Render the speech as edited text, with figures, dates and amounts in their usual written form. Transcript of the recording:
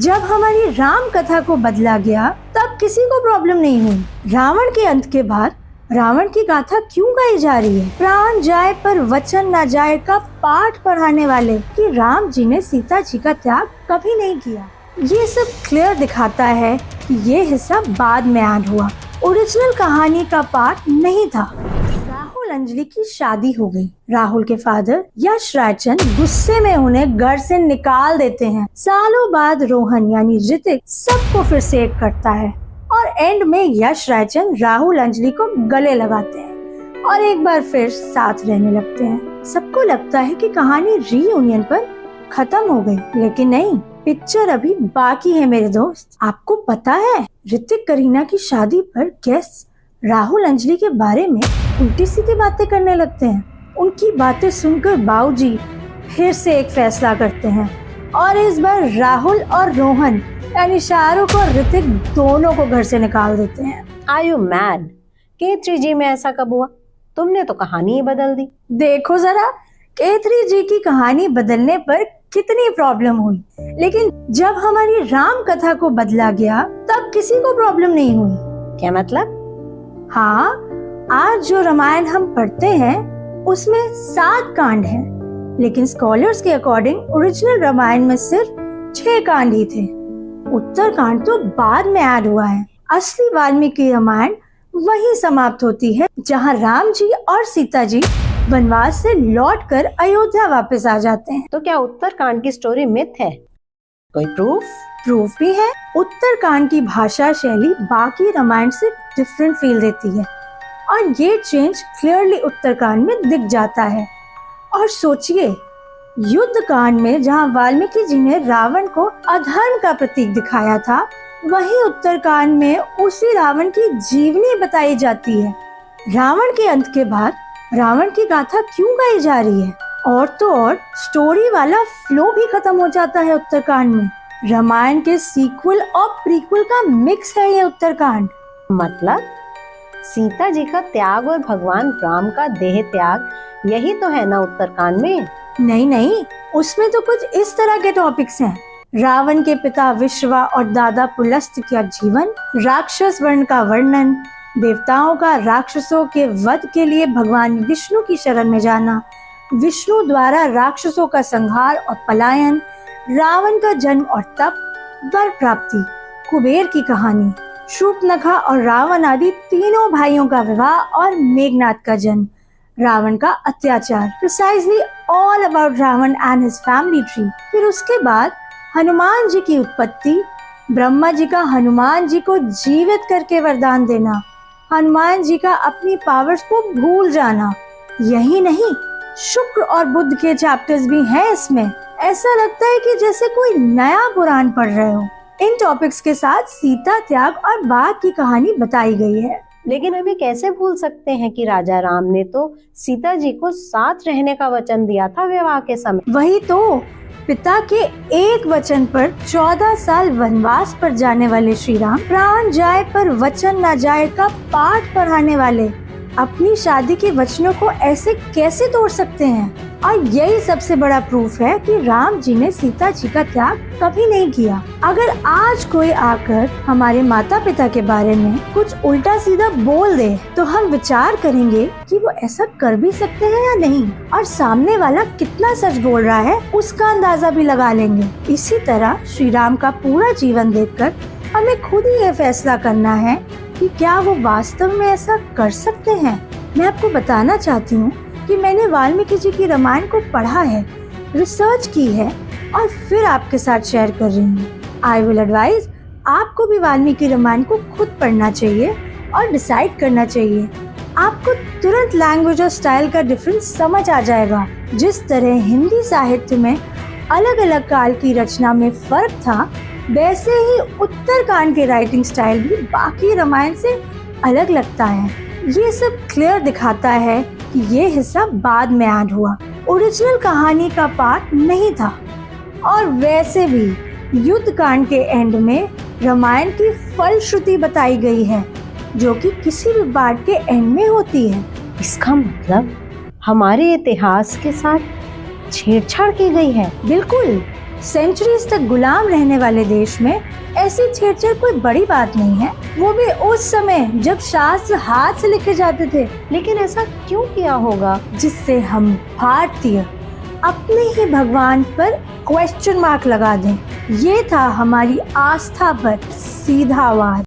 जब हमारी राम कथा को बदला गया तब किसी को प्रॉब्लम नहीं हुई। रावण के अंत के बाद रावण की गाथा क्यों गाई जा रही है? प्राण जाए पर वचन न जाए का पाठ पढ़ाने वाले कि राम जी ने सीता जी का त्याग कभी नहीं किया। ये सब क्लियर दिखाता है कि ये हिस्सा बाद में ऐड हुआ, ओरिजिनल कहानी का पार्ट नहीं था। राहुल अंजलि की शादी हो गई। राहुल के फादर यश रायचंद गुस्से में उन्हें घर से निकाल देते हैं। सालों बाद रोहन यानी ऋतिक सबको फिर से एक करता है और एंड में यश रायचंद राहुल अंजलि को गले लगाते हैं और एक बार फिर साथ रहने लगते हैं। सबको लगता है कि कहानी रीयूनियन पर खत्म हो गई, लेकिन नहीं, पिक्चर अभी बाकी है मेरे दोस्त। आपको पता है ऋतिक करीना की शादी पर गेस्ट राहुल अंजलि के बारे में उल्टी सीधी बातें करने लगते हैं। उनकी बातें सुनकर बाऊजी फिर से एक फैसला करते हैं और इस बार राहुल और रोहन यानी शाहरुख और ऋतिक दोनों को घर से निकाल देते हैं। Are you mad? K3G में ऐसा कब हुआ? तुमने तो कहानी ही बदल दी। देखो जरा, K3G की कहानी बदलने पर कितनी प्रॉब्लम हुई, लेकिन जब हमारी राम कथा को बदला गया तब किसी को प्रॉब्लम नहीं हुई। क्या मतलब? हाँ, आज जो रामायण हम पढ़ते हैं उसमें 7 कांड हैं, लेकिन स्कॉलर्स के अकॉर्डिंग ओरिजिनल रामायण में सिर्फ 6 कांड ही थे। उत्तर कांड तो बाद में ऐड हुआ है। असली वाल्मीकि रामायण वहीं समाप्त होती है जहाँ राम जी और सीता जी वनवास से लौटकर अयोध्या वापस आ जाते हैं। तो क्या उत्तर कांड की स्टोरी मिथ है? कोई प्रूफ? प्रूफ भी है। उत्तर कांड की भाषा शैली बाकी रामायण से डिफरेंट फील देती है और ये चेंज क्लियरली उत्तर कांड में दिख जाता है। और सोचिए, युद्ध कांड में जहाँ वाल्मीकि जी ने रावण को अधर्म का प्रतीक दिखाया था, वहीं उत्तर कांड में उसी रावण की जीवनी बताई जाती है। रावण के अंत के बाद रावण की गाथा क्यों गाई जा रही है? और तो और स्टोरी वाला फ्लो भी खत्म हो जाता है उत्तरकांड में। रामायण के सीक्वल और प्रीक्वल का मिक्स है ये उत्तरकांड। मतलब सीता जी का त्याग और भगवान राम का देह त्याग, यही तो है ना उत्तरकांड में? नहीं, उसमें तो कुछ इस तरह के टॉपिक्स हैं। रावण के पिता विश्वा और दादा पुलस्त्य का जीवन, राक्षस वर्ण का वर्णन, देवताओं का राक्षसों के वध के लिए भगवान विष्णु की शरण में जाना, विष्णु द्वारा राक्षसों का संहार और पलायन, रावण का जन्म और तप, वर प्राप्ति, कुबेर की कहानी, शूर्पणखा और रावण आदि तीनों भाइयों का विवाह और मेघनाद का जन्म, रावण का अत्याचार, precisely all about Ravan and his family tree. फिर उसके बाद हनुमान जी की उत्पत्ति, ब्रह्मा जी का हनुमान जी को जीवित करके वरदान देना, हनुमान जी का अपनी पावर्स को भूल जाना। यही नहीं, शुक्र और बुध के चैप्टर्स भी हैं इसमें। ऐसा लगता है कि जैसे कोई नया पुराण पढ़ रहे हो। इन टॉपिक्स के साथ सीता त्याग और बाघ की कहानी बताई गई है। लेकिन हमें कैसे भूल सकते हैं कि राजा राम ने तो सीता जी को साथ रहने का वचन दिया था विवाह के समय। वही तो, पिता के एक वचन पर 14 साल वनवास पर जाने वाले श्री राम, प्राण जाए पर वचन न जाए का पाठ पढ़ाने वाले, अपनी शादी के वचनों को ऐसे कैसे तोड़ सकते हैं? और यही सबसे बड़ा प्रूफ है कि राम जी ने सीता जी का त्याग कभी नहीं किया। अगर आज कोई आकर हमारे माता पिता के बारे में कुछ उल्टा सीधा बोल दे तो हम विचार करेंगे कि वो ऐसा कर भी सकते हैं या नहीं, और सामने वाला कितना सच बोल रहा है उसका अंदाजा भी लगा लेंगे। इसी तरह श्री राम का पूरा जीवन देखकर हमें खुद ही ये फैसला करना है कि क्या वो वास्तव में ऐसा कर सकते हैं। मैं आपको बताना चाहती हूँ कि मैंने वाल्मीकि जी की रामायण को पढ़ा है, रिसर्च की है और फिर आपके साथ शेयर कर रही हूँ। आई विल एडवाइज आपको भी वाल्मीकि रामायण को खुद पढ़ना चाहिए और डिसाइड करना चाहिए। आपको तुरंत लैंग्वेज और स्टाइल का डिफरेंस समझ आ जाएगा। जिस तरह हिंदी साहित्य में अलग अलग काल की रचना में फर्क था, वैसे ही उत्तरकांड के राइटिंग स्टाइल भी बाकी रामायण से अलग लगता है। ये सब क्लियर दिखाता है कि ये हिस्सा बाद में ऐड हुआ, ओरिजिनल कहानी का पार्ट नहीं था। और वैसे भी युद्ध कांड के एंड में रामायण की फलश्रुति बताई गई है, जो कि किसी भी पार्ट के एंड में होती है। इसका मतलब हमारे इतिहास के साथ छेड़छाड़ की गई है। बिल्कुल, सेंचुरीज तक गुलाम रहने वाले देश में ऐसी छेड़छाड़ कोई बड़ी बात नहीं है, वो भी उस समय जब शास्त्र हाथ से लिखे जाते थे। लेकिन ऐसा क्यों किया होगा? जिससे हम भारतीय अपने ही भगवान पर क्वेश्चन मार्क लगा दें। ये था हमारी आस्था पर सीधा वार।